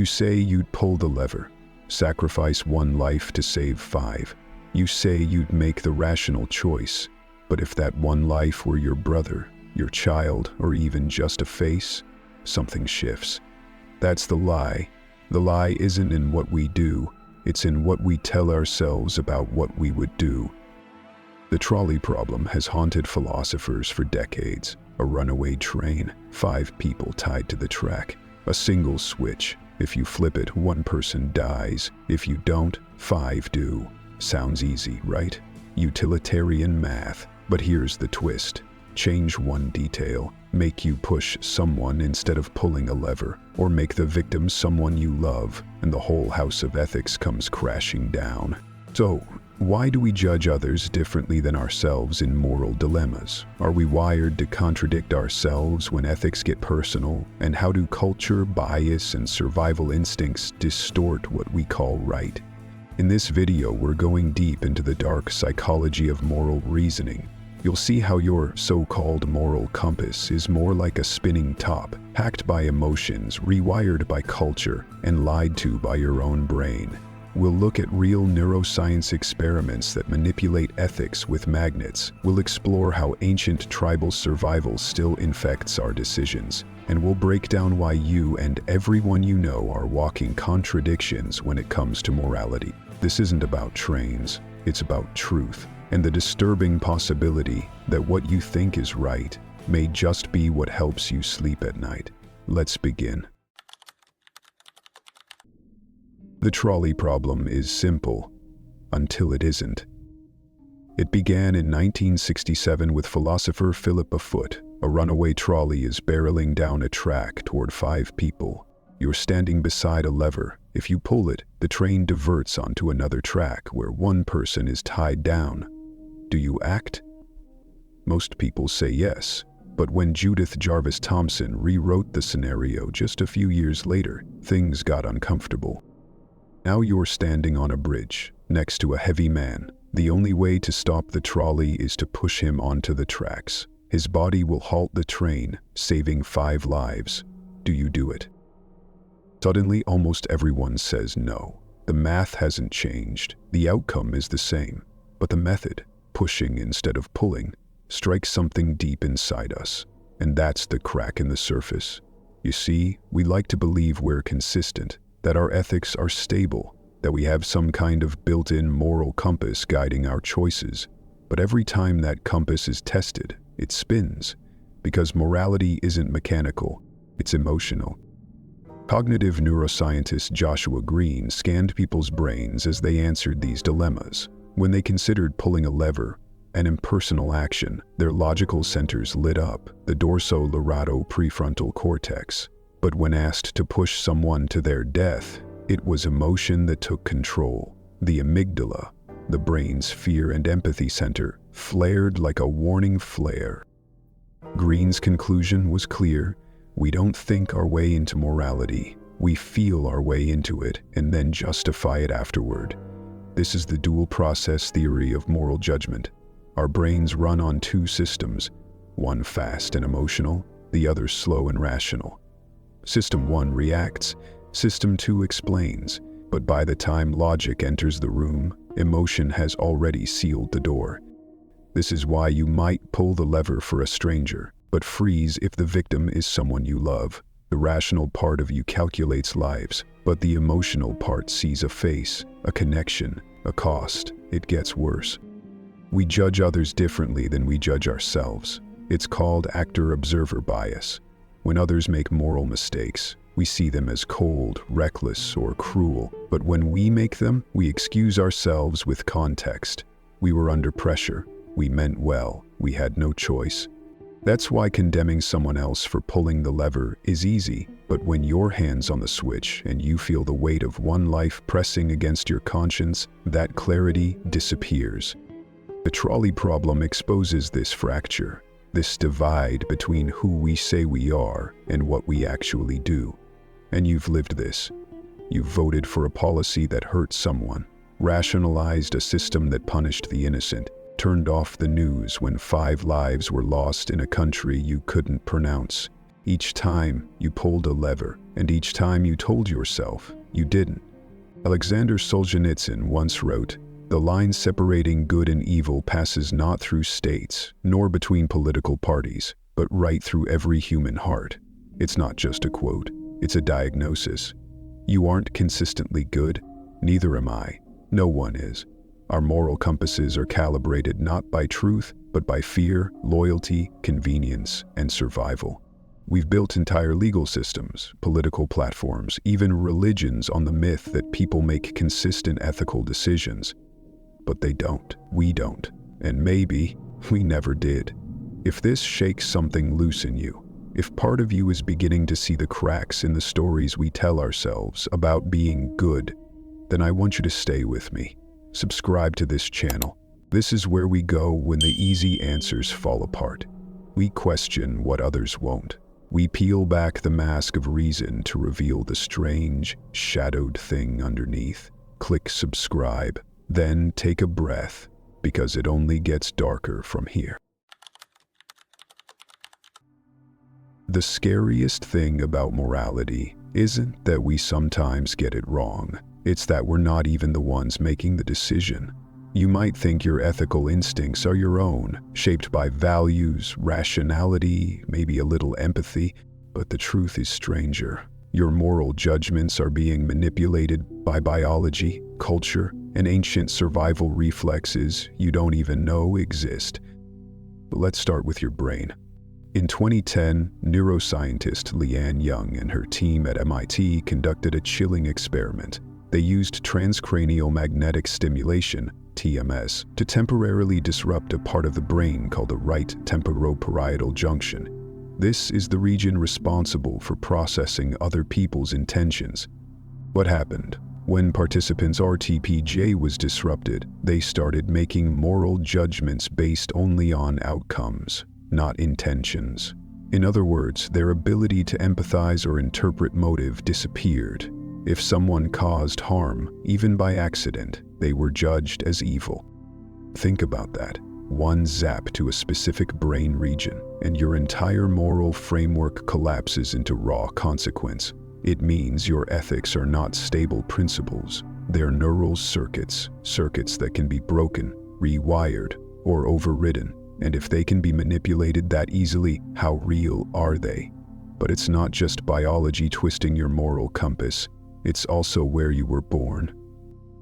You say you'd pull the lever, sacrifice one life to save 5. You say you'd make the rational choice, but if that one life were your brother, your child, or even just a face, something shifts. That's the lie. The lie isn't in what we do, it's in what we tell ourselves about what we would do. The trolley problem has haunted philosophers for decades. A runaway train, 5 people tied to the track, a single switch. If you flip it, one person dies. If you don't, 5 do. Sounds easy, right? Utilitarian math. But here's the twist. Change one detail. Make you push someone instead of pulling a lever, or make the victim someone you love, and the whole house of ethics comes crashing down. So, why do we judge others differently than ourselves in moral dilemmas? Are we wired to contradict ourselves when ethics get personal? And how do culture, bias, and survival instincts distort what we call right? In this video, we're going deep into the dark psychology of moral reasoning. You'll see how your so-called moral compass is more like a spinning top, hacked by emotions, rewired by culture, and lied to by your own brain. We'll look at real neuroscience experiments that manipulate ethics with magnets. We'll explore how ancient tribal survival still infects our decisions. And we'll break down why you and everyone you know are walking contradictions when it comes to morality. This isn't about trains, it's about truth, and the disturbing possibility that what you think is right may just be what helps you sleep at night. Let's begin. The trolley problem is simple, until it isn't. It began in 1967 with philosopher Philippa. A runaway trolley is barreling down a track toward 5 people. You're standing beside a lever. If you pull it, the train diverts onto another track where one person is tied down. Do you act? Most people say yes, but when Judith Jarvis Thomson rewrote the scenario just a few years later, things got uncomfortable. Now you're standing on a bridge, next to a heavy man. The only way to stop the trolley is to push him onto the tracks. His body will halt the train, saving 5 lives. Do you do it? Suddenly, almost everyone says no. The math hasn't changed. The outcome is the same. But the method, pushing instead of pulling, strikes something deep inside us. And that's the crack in the surface. You see, we like to believe we're consistent, that our ethics are stable, that we have some kind of built-in moral compass guiding our choices. But every time that compass is tested, it spins, because morality isn't mechanical, it's emotional. Cognitive neuroscientist Joshua Greene scanned people's brains as they answered these dilemmas. When they considered pulling a lever, an impersonal action, their logical centers lit up, the dorso-lorado prefrontal cortex. But when asked to push someone to their death, it was emotion that took control. The amygdala, the brain's fear and empathy center, flared like a warning flare. Greene's conclusion was clear. We don't think our way into morality. We feel our way into it and then justify it afterward. This is the dual process theory of moral judgment. Our brains run on 2 systems, one fast and emotional, the other slow and rational. System 1 reacts, System 2 explains, but by the time logic enters the room, emotion has already sealed the door. This is why you might pull the lever for a stranger, but freeze if the victim is someone you love. The rational part of you calculates lives, but the emotional part sees a face, a connection, a cost. It gets worse. We judge others differently than we judge ourselves. It's called actor-observer bias. When others make moral mistakes, we see them as cold, reckless, or cruel. But when we make them, we excuse ourselves with context. We were under pressure. We meant well. We had no choice. That's why condemning someone else for pulling the lever is easy. But when your hand's on the switch and you feel the weight of one life pressing against your conscience, that clarity disappears. The trolley problem exposes this fracture. This divide between who we say we are and what we actually do. And you've lived this. You've voted for a policy that hurt someone, rationalized a system that punished the innocent, turned off the news when 5 lives were lost in a country you couldn't pronounce. Each time you pulled a lever, and each time you told yourself you didn't. Alexander Solzhenitsyn once wrote, "The line separating good and evil passes not through states, nor between political parties, but right through every human heart." It's not just a quote, it's a diagnosis. You aren't consistently good, neither am I. No one is. Our moral compasses are calibrated not by truth, but by fear, loyalty, convenience, and survival. We've built entire legal systems, political platforms, even religions on the myth that people make consistent ethical decisions. But they don't. We don't. And maybe we never did. If this shakes something loose in you, if part of you is beginning to see the cracks in the stories we tell ourselves about being good, then I want you to stay with me. Subscribe to this channel. This is where we go when the easy answers fall apart. We question what others won't. We peel back the mask of reason to reveal the strange, shadowed thing underneath. Click subscribe, then take a breath, because it only gets darker from here. The scariest thing about morality isn't that we sometimes get it wrong. It's that we're not even the ones making the decision. You might think your ethical instincts are your own, shaped by values, rationality, maybe a little empathy, but the truth is stranger. Your moral judgments are being manipulated by biology, culture, and ancient survival reflexes you don't even know exist. But let's start with your brain. In 2010, neuroscientist Leanne Young and her team at MIT conducted a chilling experiment. They used transcranial magnetic stimulation, TMS, to temporarily disrupt a part of the brain called the right temporoparietal junction. This is the region responsible for processing other people's intentions. What happened? When participants' RTPJ was disrupted, they started making moral judgments based only on outcomes, not intentions. In other words, their ability to empathize or interpret motive disappeared. If someone caused harm, even by accident, they were judged as evil. Think about that. One zap to a specific brain region, and your entire moral framework collapses into raw consequence. It means your ethics are not stable principles. They're neural circuits that can be broken, rewired, or overridden. And if they can be manipulated that easily, how real are they? But it's not just biology twisting your moral compass. It's also where you were born.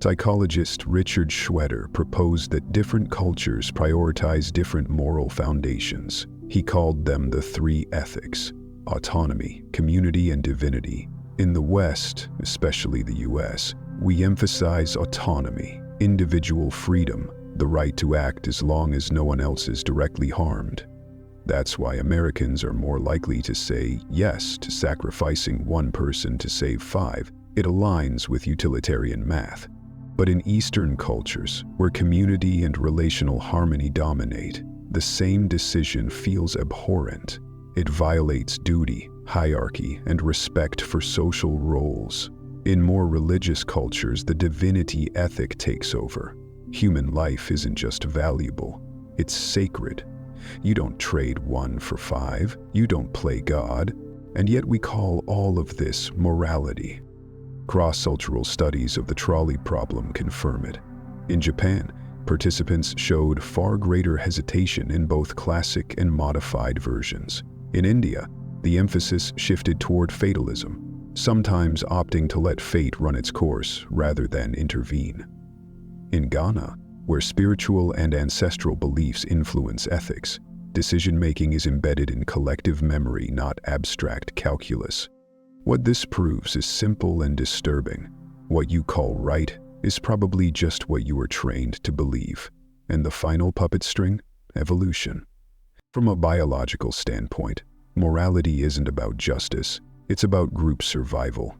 Psychologist Richard Schroeder proposed that different cultures prioritize different moral foundations. He called them the three ethics: autonomy, community, and divinity. In the West, especially the US, we emphasize autonomy, individual freedom, the right to act as long as no one else is directly harmed. That's why Americans are more likely to say yes to sacrificing one person to save five. It aligns with utilitarian math. But in Eastern cultures, where community and relational harmony dominate, the same decision feels abhorrent. It violates duty, hierarchy, and respect for social roles. In more religious cultures, the divinity ethic takes over. Human life isn't just valuable, it's sacred. You don't trade one for five, you don't play God, and yet we call all of this morality. Cross-cultural studies of the trolley problem confirm it. In Japan, participants showed far greater hesitation in both classic and modified versions. In India, the emphasis shifted toward fatalism, sometimes opting to let fate run its course rather than intervene. In Ghana, where spiritual and ancestral beliefs influence ethics, decision-making is embedded in collective memory, not abstract calculus. What this proves is simple and disturbing. What you call right is probably just what you were trained to believe. And the final puppet string? Evolution. From a biological standpoint, morality isn't about justice, it's about group survival.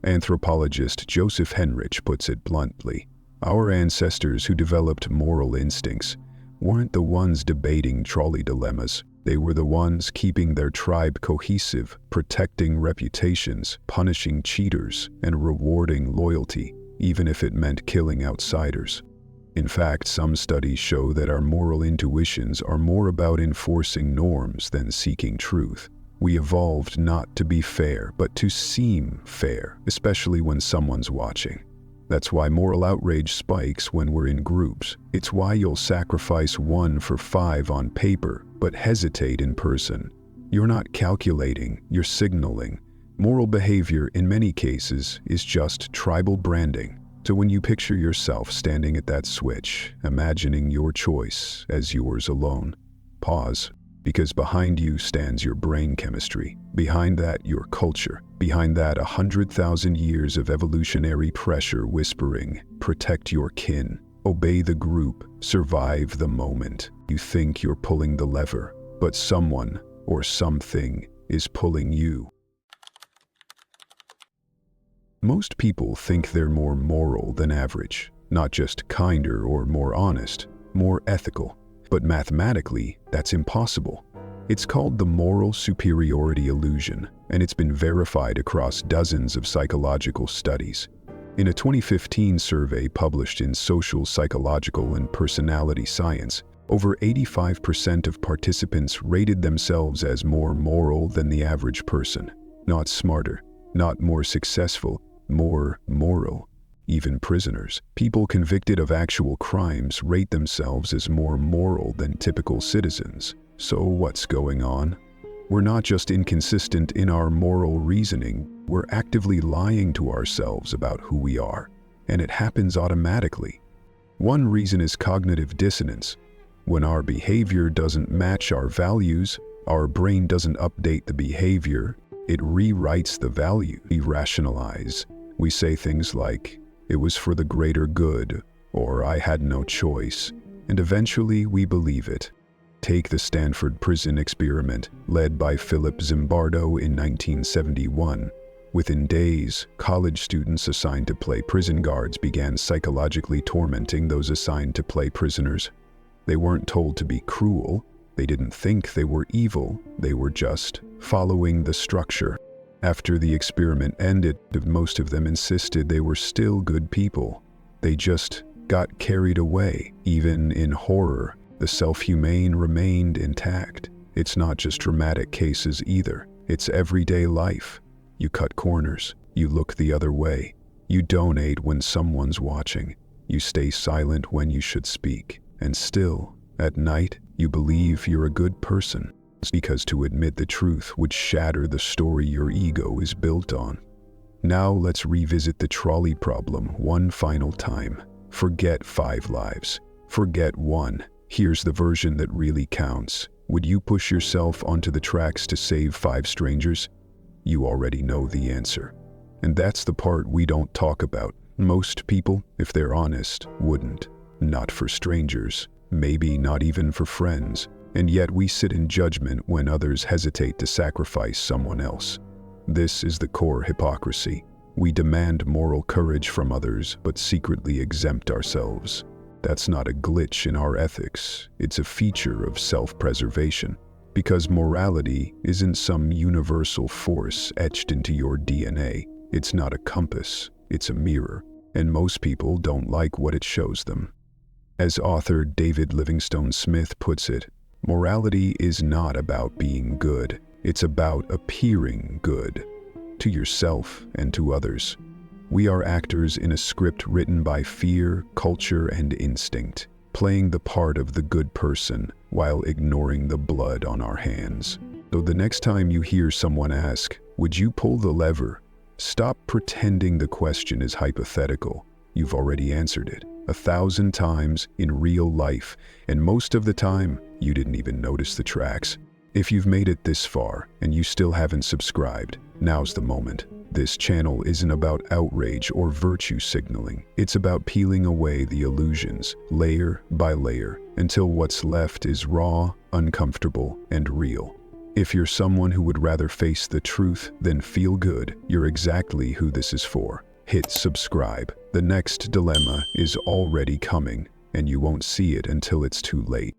Anthropologist Joseph Henrich puts it bluntly: our ancestors who developed moral instincts weren't the ones debating trolley dilemmas. They were the ones keeping their tribe cohesive, protecting reputations, punishing cheaters, and rewarding loyalty, even if it meant killing outsiders. In fact, some studies show that our moral intuitions are more about enforcing norms than seeking truth. We evolved not to be fair, but to seem fair, especially when someone's watching. That's why moral outrage spikes when we're in groups. It's why you'll sacrifice 1 for 5 on paper, but hesitate in person. You're not calculating, you're signaling. Moral behavior, in many cases, is just tribal branding. So when you picture yourself standing at that switch, imagining your choice as yours alone, pause, because behind you stands your brain chemistry. Behind that, your culture. Behind that, 100,000 years of evolutionary pressure whispering, protect your kin, obey the group, survive the moment. You think you're pulling the lever, but someone or something is pulling you. Most people think they're more moral than average, not just kinder or more honest, more ethical. But mathematically, that's impossible. It's called the moral superiority illusion, and it's been verified across dozens of psychological studies. In a 2015 survey published in Social, Psychological, and Personality Science, over 85% of participants rated themselves as more moral than the average person. Not smarter, not more successful, more moral. Even prisoners, people convicted of actual crimes, rate themselves as more moral than typical citizens. So what's going on? We're not just inconsistent in our moral reasoning, we're actively lying to ourselves about who we are, and it happens automatically. One reason is cognitive dissonance. When our behavior doesn't match our values, our brain doesn't update the behavior, it rewrites the value. We rationalize. We say things like, "It was for the greater good," or "I had no choice," and eventually we believe it. Take the Stanford prison experiment, led by Philip Zimbardo in 1971. Within days, college students assigned to play prison guards began psychologically tormenting those assigned to play prisoners. They weren't told to be cruel. They didn't think they were evil. They were just following the structure. After the experiment ended, most of them insisted they were still good people. They just got carried away. Even in horror, the self-humane remained intact. It's not just dramatic cases either. It's everyday life. You cut corners. You look the other way. You donate when someone's watching. You stay silent when you should speak. And still, at night, you believe you're a good person. Because to admit the truth would shatter the story your ego is built on. Now let's revisit the trolley problem one final time. Forget 5 lives. Forget 1. Here's the version that really counts. Would you push yourself onto the tracks to save 5 strangers? You already know the answer. And that's the part we don't talk about. Most people, if they're honest, wouldn't. Not for strangers. Maybe not even for friends. And yet we sit in judgment when others hesitate to sacrifice someone else. This is the core hypocrisy. We demand moral courage from others, but secretly exempt ourselves. That's not a glitch in our ethics. It's a feature of self-preservation. Because morality isn't some universal force etched into your DNA. It's not a compass. It's a mirror. And most people don't like what it shows them. As author David Livingstone Smith puts it, morality is not about being good. It's about appearing good to yourself and to others. We are actors in a script written by fear, culture, and instinct, playing the part of the good person while ignoring the blood on our hands. So the next time you hear someone ask, "Would you pull the lever?" stop pretending the question is hypothetical. You've already answered it 1,000 times in real life, and most of the time, you didn't even notice the tracks. If you've made it this far and you still haven't subscribed, now's the moment. This channel isn't about outrage or virtue signaling. It's about peeling away the illusions, layer by layer, until what's left is raw, uncomfortable, and real. If you're someone who would rather face the truth than feel good, you're exactly who this is for. Hit subscribe. The next dilemma is already coming, and you won't see it until it's too late.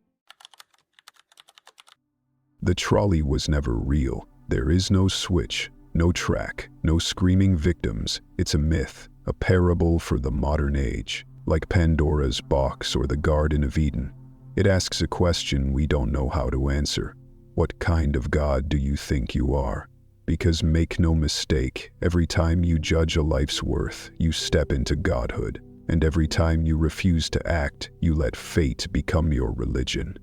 The trolley was never real. There is no switch, no track, no screaming victims. It's a myth, a parable for the modern age, like Pandora's box or the Garden of Eden. It asks a question we don't know how to answer. What kind of God do you think you are? Because make no mistake, every time you judge a life's worth, you step into godhood. And every time you refuse to act, you let fate become your religion.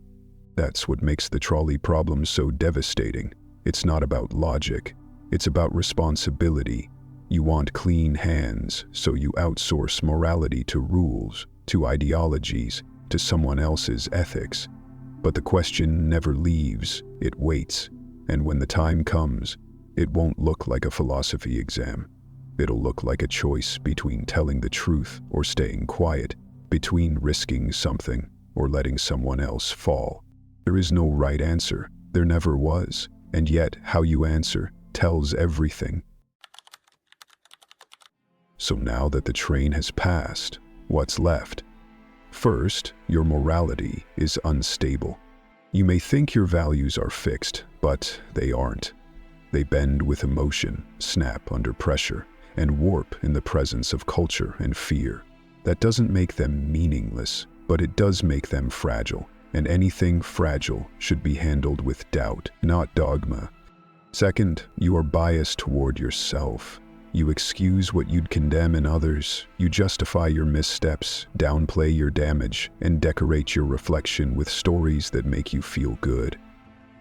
That's what makes the trolley problem so devastating. It's not about logic. It's about responsibility. You want clean hands, so you outsource morality to rules, to ideologies, to someone else's ethics. But the question never leaves. It waits. And when the time comes, it won't look like a philosophy exam. It'll look like a choice between telling the truth or staying quiet, between risking something or letting someone else fall. There is no right answer. There never was. And yet, how you answer tells everything. So now that the train has passed, what's left? First, your morality is unstable. You may think your values are fixed, but they aren't. They bend with emotion, snap under pressure, and warp in the presence of culture and fear. That doesn't make them meaningless, but it does make them fragile, and anything fragile should be handled with doubt, not dogma. Second, you are biased toward yourself. You excuse what you'd condemn in others, you justify your missteps, downplay your damage, and decorate your reflection with stories that make you feel good.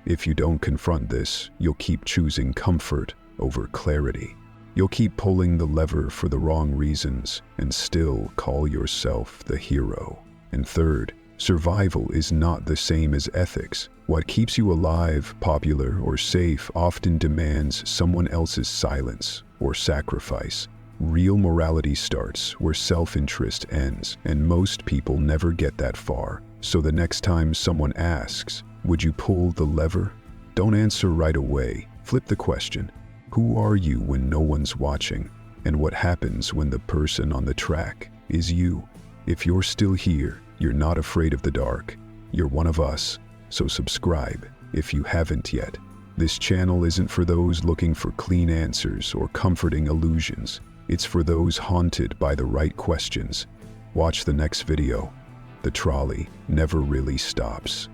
If you don't confront this, you'll keep choosing comfort over clarity. You'll keep pulling the lever for the wrong reasons and still call yourself the hero. And third, survival is not the same as ethics. What keeps you alive, popular, or safe often demands someone else's silence or sacrifice. Real morality starts where self-interest ends, and most people never get that far. So the next time someone asks, "Would you pull the lever?" Don't answer right away. Flip the question. Who are you when no one's watching? And what happens when the person on the track is you? If you're still here, you're not afraid of the dark. You're one of us. So subscribe if you haven't yet. This channel isn't for those looking for clean answers or comforting illusions. It's for those haunted by the right questions. Watch the next video. The trolley never really stops.